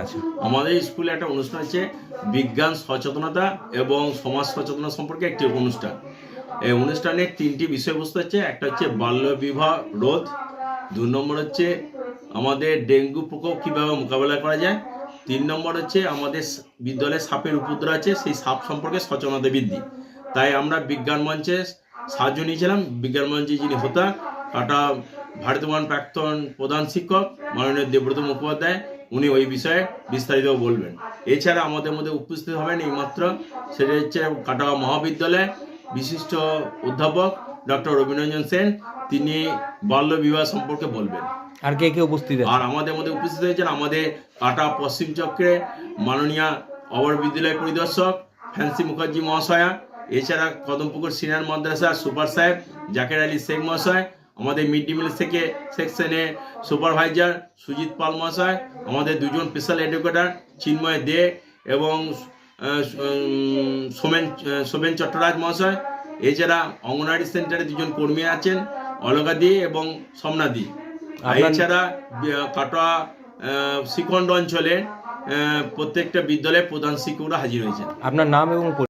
আছে? আমাদের স্কুলে একটা অনুষ্ঠান আছে, বিজ্ঞান সচেতনতা এবং সমাজ সচেতনতা সম্পর্কে একটি অনুষ্ঠান। এই অনুষ্ঠানে 3টি বিষয়বস্তু আছে। একটা হচ্ছে বাল্য বিবাহ রোধ, 2 নম্বর হচ্ছে আমাদের ডেঙ্গু প্রকোপ কীভাবে মোকাবেলা করা যায়, 3 নম্বর হচ্ছে আমাদের বিদ্যালয়ে সাপের উপদ্রব আছে, সেই সাপ সম্পর্কে সচেতনতা বৃদ্ধি। তাই আমরা বিজ্ঞান মঞ্চে সাহায্য নিয়েছিলাম। বিজ্ঞান মঞ্চে যিনি হোতা কাটা ভারতীয় প্রাক্তন প্রধান শিক্ষক মাননীয় দেবব্রত মুখোপাধ্যায়, উনি ওই বিষয়ে বিস্তারিত বলবেন। এছাড়া আমাদের মধ্যে উপস্থিত হবেন এইমাত্র, সেটা হচ্ছে কাটোয়া মহাবিদ্যালয়ে বিশিষ্ট অধ্যাপক ডক্টর রবীন্দ্রঞ্জন সেন, তিনি বাল্য বিবাহ সম্পর্কে বলবেন। আর কে কে উপস্থিত আর আছে? আমাদের মধ্যে উপস্থিত হয়েছেন আমাদের কাটা পশ্চিম চক্রে মাননীয় অবর বিদ্যালয় পরিদর্শক ফ্যান্সি মুখার্জি মহাশয়া, এছাড়া কদমপুকুর সিনিয়র মাদ্রাসা সুপার সাহেব জাকের আলী শেখ মহাশয়, আমাদের মিড ডে মিল থেকে সেকশনে সুপারভাইজার সুজিত পাল মহাশয়, আমাদের 2জন স্পেশাল এডুকেটর চিন্ময় দে এবং সোমেন চট্টরাজ মহাশয়। এছাড়া অঙ্গনওয়াড়ি সেন্টারে 2জন কর্মী আছেন, অলকা দি এবং সমনা দি। এছাড়া কাটোয়া শিখণ্ড অঞ্চলে প্রত্যেকটা বিদ্যালয়ে প্রধান শিক্ষকরা হাজির হয়েছেন। আপনার নাম এবং